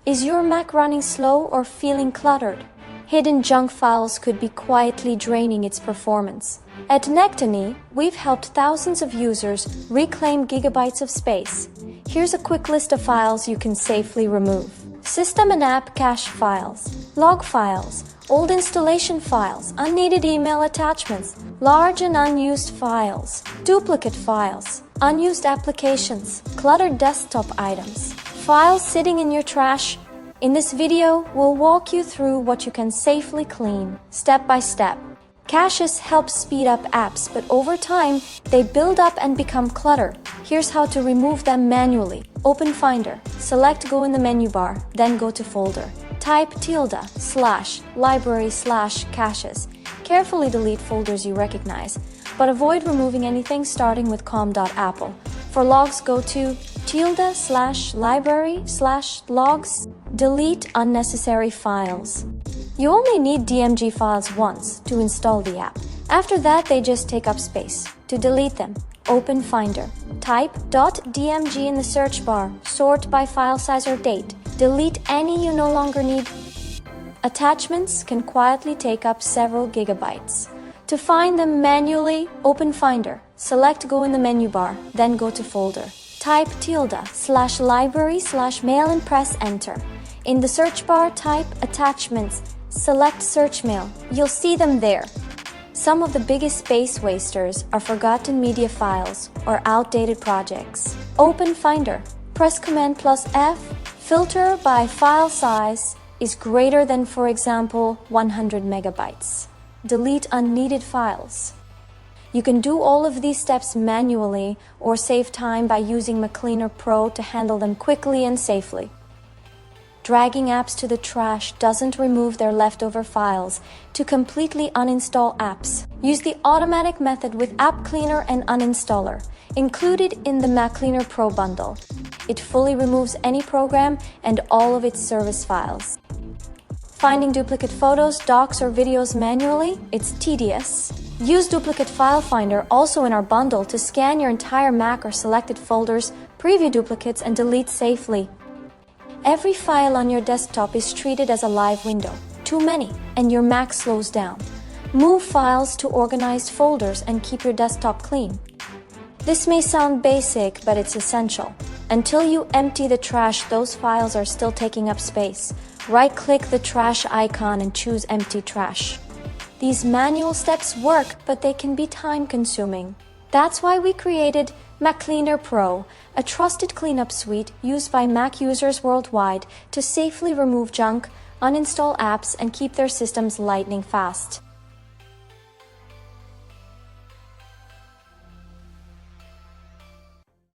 Is your Mac running slow or feeling cluttered? Hidden junk files could be quietly draining its performance. At Nektony, we've helped thousands of users reclaim gigabytes of space. Here's a quick list of files you can safely remove. System and app cache files, log files, old installation files, unneeded email attachments, large and unused files, duplicate files, unused applications, cluttered desktop items, files sitting in your trash. In this video, we'll walk you through what you can safely clean, step by step. Caches help speed up apps, but over time, they build up and become clutter. Here's how to remove them manually. Open Finder, select Go in the menu bar, then go to Folder. Type ~/library/caches. Carefully delete folders you recognize, but avoid removing anything starting with com.apple. For logs, go to ~/library/logs. Delete unnecessary files. You only need DMG files once to install the app. After that, they just take up space. To delete them, open Finder. Type .dmg in the search bar, sort by file size or date. Delete any you no longer need. Attachments can quietly take up several gigabytes. To find them manually, open Finder. Select Go in the menu bar, then go to Folder. Type ~/library/mail and press Enter. In the search bar, type Attachments. Select Search Mail. You'll see them there. Some of the biggest space wasters are forgotten media files or outdated projects. Open Finder. Press Command+F. Filter by file size is greater than, for example, 100 megabytes. Delete unneeded files. You can do all of these steps manually or save time by using MacCleaner Pro to handle them quickly and safely. Dragging apps to the trash doesn't remove their leftover files. To completely uninstall apps, use the automatic method with App Cleaner and Uninstaller, included in the MacCleaner Pro bundle. It fully removes any program and all of its service files. Finding duplicate photos, docs, or videos manually? It's tedious. Use Duplicate File Finder also in our bundle to scan your entire Mac or selected folders, preview duplicates, and delete safely. Every file on your desktop is treated as a live window. Too many, and your Mac slows down. Move files to organized folders and keep your desktop clean. This may sound basic, but it's essential. Until you empty the trash, those files are still taking up space. Right-click the trash icon and choose Empty Trash. These manual steps work, but they can be time-consuming. That's why we created MacCleaner Pro, a trusted cleanup suite used by Mac users worldwide to safely remove junk, uninstall apps, and keep their systems lightning fast.